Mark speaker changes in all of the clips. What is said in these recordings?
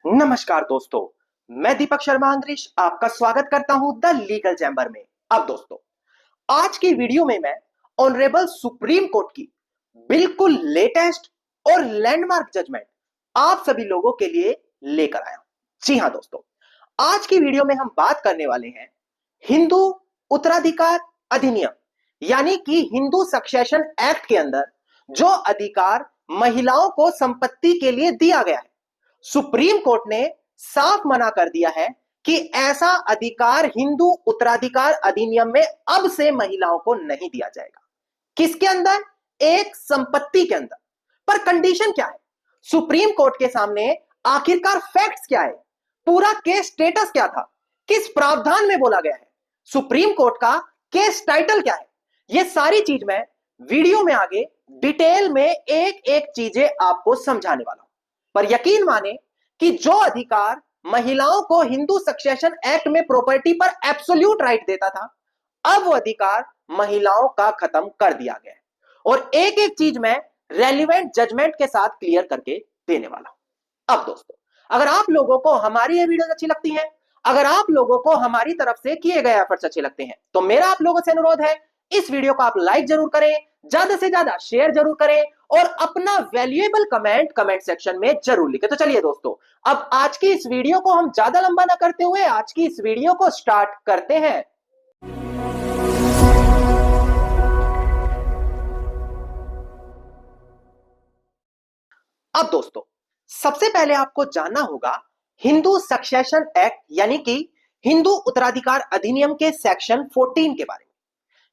Speaker 1: नमस्कार दोस्तों, मैं दीपक शर्मा अंग्रेश आपका स्वागत करता हूं द लीगल चैम्बर में। अब दोस्तों, आज की वीडियो में मैं ऑनरेबल सुप्रीम कोर्ट की बिल्कुल लेटेस्ट और लैंडमार्क जजमेंट आप सभी लोगों के लिए लेकर आया हूं। जी हां दोस्तों, आज की वीडियो में हम बात करने वाले हैं हिंदू उत्तराधिकार अधिनियम यानी कि हिंदू सक्सेशन एक्ट के अंदर जो अधिकार महिलाओं को संपत्ति के लिए दिया गया है। सुप्रीम कोर्ट ने साफ मना कर दिया है कि ऐसा अधिकार हिंदू उत्तराधिकार अधिनियम में अब से महिलाओं को नहीं दिया जाएगा। किसके अंदर? एक संपत्ति के अंदर। पर कंडीशन क्या है? सुप्रीम कोर्ट के सामने आखिरकार फैक्ट्स क्या है? पूरा केस स्टेटस क्या था? किस प्रावधान में बोला गया है? सुप्रीम कोर्ट का केस टाइटल क्या है? ये सारी चीज मैं वीडियो में आगे डिटेल में एक एक चीजें आपको समझाने वाला हूं। पर यकीन माने कि जो अधिकार महिलाओं को हिंदू सक्सेशन एक्ट में प्रॉपर्टी पर एब्सोल्यूट राइट देता था, अब वो अधिकार महिलाओं का खत्म कर दिया गया है। और एक एक चीज मैं रेलिवेंट जजमेंट के साथ क्लियर करके देने वाला हूं। अब दोस्तों, अगर आप लोगों को हमारी ये वीडियो अच्छी लगती है, अगर आप लोगों को हमारी तरफ से किए गए एफर्ट्स अच्छे लगते हैं, तो मेरा आप लोगों से अनुरोध है, इस वीडियो को आप लाइक जरूर करें, ज्यादा से ज्यादा शेयर जरूर करें और अपना वैल्यूएबल कमेंट सेक्शन में जरूर लिखें। तो चलिए दोस्तों, अब आज की इस वीडियो को हम ज्यादा लंबा ना करते हुए आज की इस वीडियो को स्टार्ट करते हैं। अब दोस्तों, सबसे पहले आपको जानना होगा हिंदू सक्सेशन एक्ट यानी कि हिंदू उत्तराधिकार अधिनियम के सेक्शन 14 के बारे में।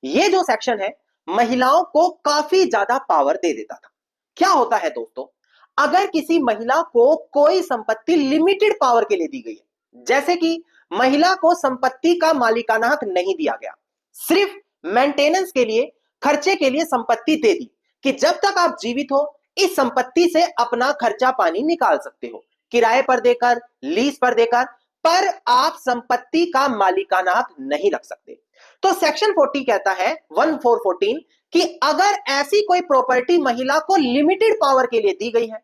Speaker 1: यह जो सेक्शन है महिलाओं को काफी ज्यादा पावर दे देता था। क्या होता है दोस्तों, अगर किसी महिला को कोई संपत्ति लिमिटेड पावर के लिए दी गई है, जैसे कि महिला को संपत्ति का मालिकाना हक नहीं दिया गया, सिर्फ मेंटेनेंस के लिए, खर्चे के लिए संपत्ति दे दी कि जब तक आप जीवित हो इस संपत्ति से अपना खर्चा पानी निकाल सकते हो, किराए पर देकर, लीज पर देकर, पर आप संपत्ति का मालिकाना हक नहीं रख सकते। तो सेक्शन 40 कहता है 1414 कि अगर ऐसी कोई प्रॉपर्टी महिला को लिमिटेड पावर के लिए दी गई है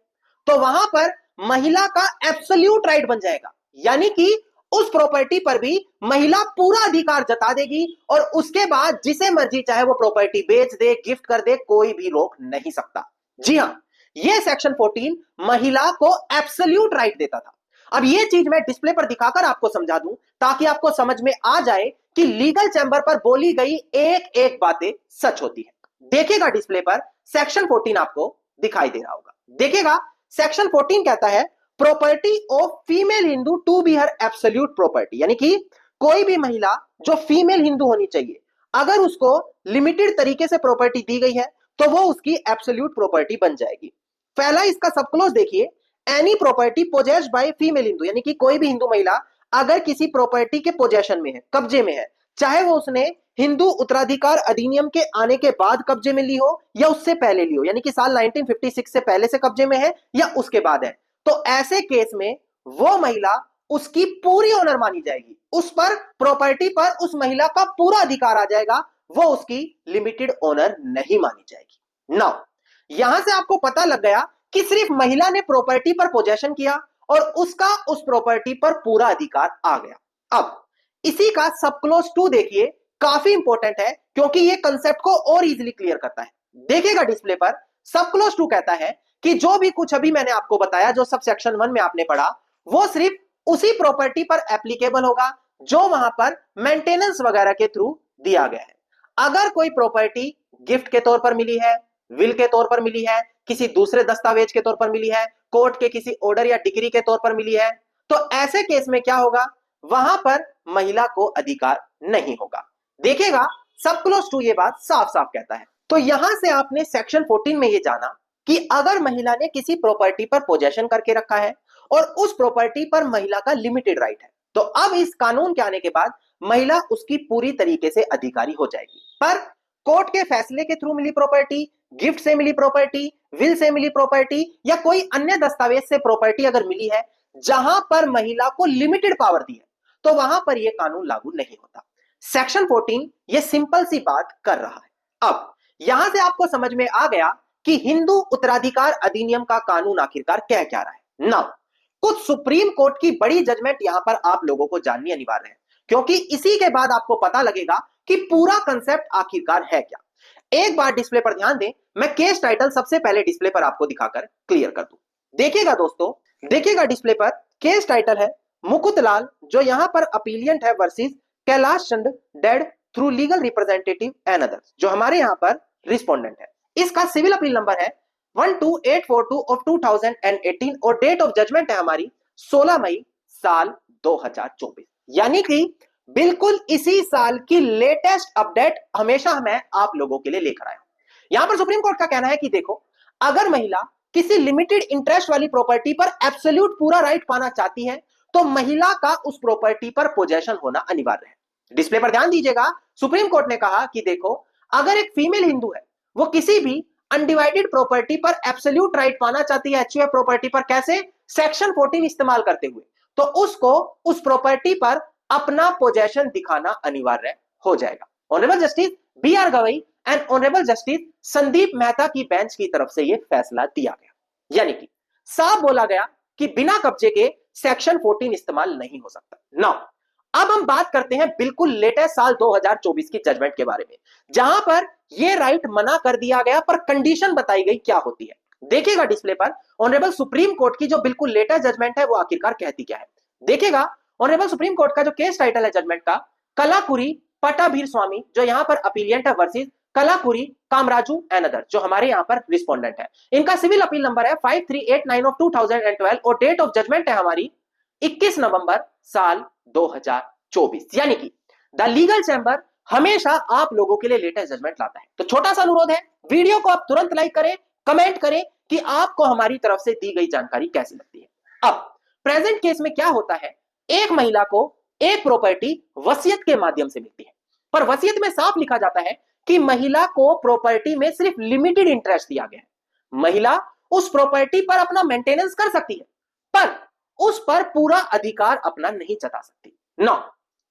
Speaker 1: तो वहां पर महिला का एब्सोल्यूट राइट बन जाएगा, यानी कि उस प्रॉपर्टी पर भी महिला पूरा अधिकार जता देगी और उसके बाद जिसे मर्जी चाहे वो प्रॉपर्टी बेच दे, गिफ्ट कर दे, कोई भी रोक नहीं सकता। जी हां, यह सेक्शन 14 महिला को एब्सोल्यूट राइट देता था। अब यह चीज मैं डिस्प्ले पर दिखाकर आपको समझा दूं ताकि आपको समझ में आ जाए कि लीगल चैम्बर पर बोली गई एक एक बातें सच होती है। देखिएगा डिस्प्ले पर सेक्शन 14 आपको दिखाई दे रहा होगा। देखिएगा सेक्शन 14 कहता है property of female Hindu to be her absolute property, यानी कि कोई भी महिला जो फीमेल हिंदू होनी चाहिए, अगर उसको लिमिटेड तरीके से प्रॉपर्टी दी गई है तो वो उसकी एब्सोल्यूट प्रॉपर्टी बन जाएगी। पहला इसका सब क्लॉज देखिए, any property possessed by female Hindu, यानी कि कोई भी हिंदू महिला अगर किसी प्रॉपर्टी के पोजेशन में है, कब्जे में है, चाहे वो उसने हिंदू उत्तराधिकार अधिनियम के आने के बाद कब्जे में ली हो या उससे पहले ली हो, यानी कि साल 1956 से पहले से कब्जे में है या उसके बाद है, तो ऐसे केस में वो महिला उसकी पूरी ओनर मानी जाएगी, उस पर प्रॉपर्टी पर उस महिला का पूरा अधिकार आ जाएगा, वो उसकी लिमिटेड ओनर नहीं मानी जाएगी। नाउ यहां से आपको पता लग गया कि सिर्फ महिला ने प्रॉपर्टी पर पोजेशन किया और उसका उस प्रॉपर्टी पर पूरा अधिकार आ गया। अब इसी का सब क्लोज 2 देखिए, काफी इंपॉर्टेंट है क्योंकि यह कंसेप्ट को और इजीली क्लियर करता है। देखिएगा डिस्प्ले पर सब क्लोज 2 कहता है कि जो भी कुछ अभी मैंने आपको बताया, जो सब सेक्शन 1 में आपने पढ़ा, वो सिर्फ उसी प्रॉपर्टी पर एप्लीकेबल होगा जो वहां पर मेंटेनेंस वगैरह के थ्रू दिया गया है। अगर कोई प्रॉपर्टी गिफ्ट के तौर पर मिली है, विल के तौर पर मिली है, किसी दूसरे दस्तावेज के तौर पर मिली है, कोर्ट के किसी ऑर्डर या डिक्री के तौर पर मिली है, तो ऐसे केस में क्या होगा, वहां पर महिला को अधिकार नहीं होगा। देखिएगा सब क्लोज 2 ये बात साफ साफ कहता है। तो यहां से आपने सेक्शन 14 में ये जाना कि अगर महिला ने किसी प्रॉपर्टी पर पोजेशन करके रखा है और उस प्रॉपर्टी पर महिला का लिमिटेड राइट है, तो अब इस कानून के आने के बाद महिला उसकी पूरी तरीके से अधिकारी हो जाएगी। पर कोर्ट के फैसले के थ्रू मिली प्रॉपर्टी, गिफ्ट से मिली property, will say milli property या कोई अन्य दस्तावेज से प्रॉपर्टी अगर मिली है जहां पर महिला को लिमिटेड पावर दी है, तो वहां पर यह कानून लागू नहीं होता। सेक्शन 14 ये सिंपल सी बात कर रहा है। अब यहां से आपको समझ में आ गया कि हिंदू उत्तराधिकार अधिनियम का कानून आखिरकार क्या कह रहा है। नाउ कुछ सुप्रीम कोर्ट की बड़ी जजमेंट यहां पर आप लोगों को जाननी अनिवार्य है, क्योंकि इसी के बाद आपको पता लगेगा कि पूरा कंसेप्ट आखिरकार है क्या। एक बार डिस्प्ले पर ध्यान दें, मैं केस टाइटल सबसे पहले डिस्प्ले पर आपको दिखाकर क्लियर कर दूं। देखिएगा दोस्तों, देखिएगा डिस्प्ले पर केस टाइटल है मुकुतलाल, जो यहां पर अपीलियंट है, versus Kailash Chand dead through legal representative and others, जो हमारे यहां पर रिस्पोंडेंट है। इसका सिविल अपील नंबर है 12842 ऑफ 2018 और डेट ऑफ जजमेंट है हमारी 16 मई साल 2024, यानी कि बिल्कुल इसी साल की लेटेस्ट अपडेट हमेशा मैं आप लोगों के लिए लेकर आया हूं। यहां पर सुप्रीम कोर्ट का कहना है कि देखो, अगर महिला किसी लिमिटेड इंटरेस्ट वाली प्रॉपर्टी पर एब्सोल्यूट पूरा राइट पाना चाहती है तो महिला का उस प्रॉपर्टी पर पोजेशन होना अनिवार्य है। डिस्प्ले पर ध्यान दीजिएगा, सुप्रीम कोर्ट ने कहा कि देखो, अगर एक फीमेल हिंदू है, वो किसी भी अनडिवाइडेड प्रॉपर्टी पर एब्सोल्यूट राइट पाना चाहती है, एचयूएफ प्रॉपर्टी पर, कैसे? सेक्शन 14 इस्तेमाल करते हुए, तो उसको उस प्रॉपर्टी पर अपना पोजेशन दिखाना अनिवार्य हो जाएगा। Honourable justice B R Gavai and honourable justice Sandeep Mehta की बेंच की तरफ से यह फैसला दिया गया, यानी कि साफ बोला गया कि बिना कब्जे के सेक्शन 14 इस्तेमाल नहीं हो सकता। नाउ अब हम बात करते हैं बिल्कुल लेटेस्ट साल 2024 की जजमेंट के बारे में, जहां पर यह राइट मना कर दिया गया, पर कंडीशन बताई गई क्या होती है। देखिएगा डिस्प्ले पर ऑनरेबल सुप्रीम कोर्ट की जो बिल्कुल लेटेस्ट जजमेंट है वो आखिरकार कहती क्या है। देखिएगा, ऑनरेबल सुप्रीम कोर्ट का जो केस टाइटल है जजमेंट का, कलाकुरी पटाभीर स्वामी, जो यहां पर अपीलियंट है, वर्सेस कलाकुरी कामराजू एंड अदर, जो हमारे यहां पर रिस्पोंडेंट है। इनका सिविल अपील नंबर है 5389 ऑफ 2012 और डेट ऑफ जजमेंट है हमारी 21 नवंबर साल 2024, यानी कि द लीगल चैंबर हमेशा आप लोगों के लिए लेटेस्ट जजमेंट लाता है। तो छोटा सा अनुरोध है, वीडियो को आप तुरंत लाइक करें, कमेंट करें कि आपको हमारी तरफ से दी गई जानकारी कैसी लगती है। अब प्रेजेंट केस में क्या होता है, एक महिला को एक प्रॉपर्टी वसीयत के माध्यम से मिलती है, पर वसीयत में साफ लिखा जाता है कि महिला को प्रॉपर्टी में सिर्फ लिमिटेड इंटरेस्ट दिया गया है। महिला उस प्रॉपर्टी पर अपना मेंटेनेंस कर सकती है, पर उस पर पूरा अधिकार अपना नहीं जता सकती। नौ,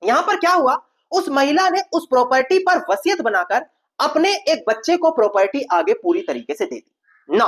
Speaker 1: यहां पर क्या हुआ, उस महिला ने उस प्रॉपर्टी पर वसीयत बनाकर अपने एक बच्चे को प्रॉपर्टी आगे पूरी तरीके से दे दी। नौ,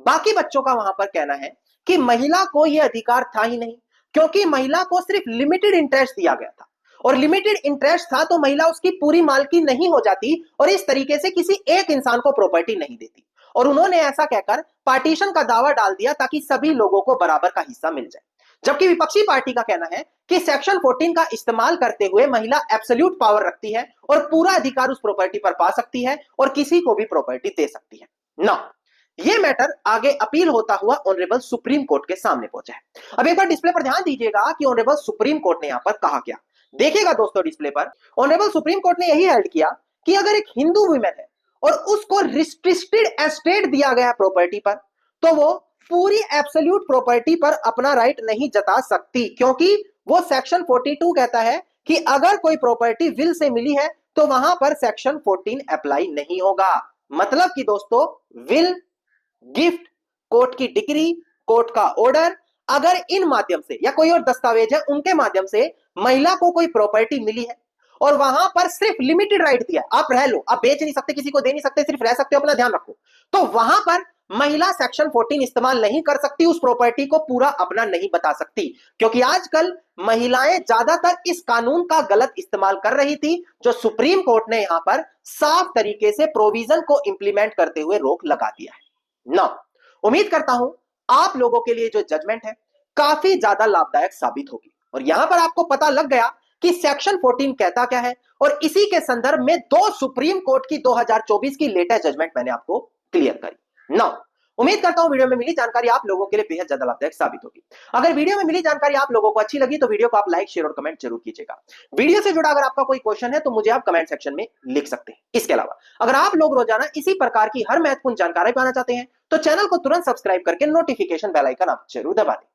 Speaker 1: बाकी बच्चों का वहां पर कहना है कि महिला को यह अधिकार था ही नहीं, क्योंकि महिला को सिर्फ लिमिटेड इंटरेस्ट दिया गया था, और लिमिटेड इंटरेस्ट था तो महिला उसकी पूरी मालकी नहीं हो जाती और इस तरीके से किसी एक इंसान को प्रॉपर्टी नहीं देती। और उन्होंने ऐसा कहकर पार्टीशन का दावा डाल दिया ताकि सभी लोगों को बराबर का हिस्सा मिल जाए। जबकि विपक्षी पार्टी का कहना है कि सेक्शन 14 का इस्तेमाल करते हुए महिला एब्सोल्यूट पावर रखती है और पूरा अधिकार उस प्रॉपर्टी पर पा सकती है और किसी को भी प्रॉपर्टी दे सकती है। ना, यह मैटर आगे अपील होता हुआ ऑनरेबल सुप्रीम कोर्ट के सामने पहुंचा है। अब एक बार डिस्प्ले पर ध्यान दीजिएगा कि ऑनरेबल सुप्रीम कोर्ट ने यहां पर कहा क्या। देखिएगा दोस्तों, डिस्प्ले पर ऑनरेबल सुप्रीम कोर्ट ने यही हेल्ड किया कि अगर एक हिंदू वुमेन है और उसको रिस्ट्रिक्टेड एस्टेट दिया गया है प्रॉपर्टी पर, तो वो पूरी एब्सोल्यूट प्रॉपर्टी पर अपना राइट नहीं जता सकती, क्योंकि वो सेक्शन 42 कहता है कि अगर कोई प्रॉपर्टी विल से मिली है तो वहां पर सेक्शन 14 अप्लाई नहीं होगा। मतलब कि दोस्तों, विल, गिफ्ट, कोर्ट की डिक्री, कोर्ट का ऑर्डर, अगर इन माध्यम से या कोई और दस्तावेज है उनके माध्यम से महिला को कोई प्रॉपर्टी मिली है और वहां पर सिर्फ लिमिटेड राइट दिया, आप रह लो, आप बेच नहीं सकते, किसी को दे नहीं सकते, सिर्फ रह सकते हो, अपना ध्यान रखो, तो वहां पर महिला सेक्शन 14 इस्तेमाल नहीं कर सकती, उस प्रॉपर्टी को पूरा अपना नहीं बता सकती। क्योंकि आजकल महिलाएं ज्यादातर इस कानून का गलत इस्तेमाल कर रही थी, जो सुप्रीम कोर्ट ने यहां पर साफ तरीके से प्रोविजन को इंप्लीमेंट करते हुए रोक लगा दिया है। ना, उम्मीद करता हूं आप लोगों के लिए जो जजमेंट है काफी ज्यादा लाभदायक साबित होगी और यहां पर आपको पता लग गया कि सेक्शन 14 कहता क्या है, और इसी के संदर्भ में दो सुप्रीम कोर्ट की 2024 की लेटेस्ट जजमेंट मैंने आपको क्लियर करी। नाउ उम्मीद करता हूं वीडियो में मिली जानकारी आप लोगों के लिए बेहद ज्यादा लाभदायक साबित होगी। अगर वीडियो में मिली जानकारी आप लोगों को अच्छी लगी तो वीडियो को आप लाइक, शेयर और कमेंट जरूर कीजिएगा। वीडियो से जुड़ा अगर आपका कोई क्वेश्चन है तो मुझे आप कमेंट सेक्शन में लिख सकते हैं। इसके अलावा अगर आप लोग रोजाना इसी प्रकार की हर महत्वपूर्ण जानकारी पाना चाहते हैं तो चैनल को तुरंत सब्सक्राइब करके नोटिफिकेशन बेल आइकन आप जरूर दबा दें।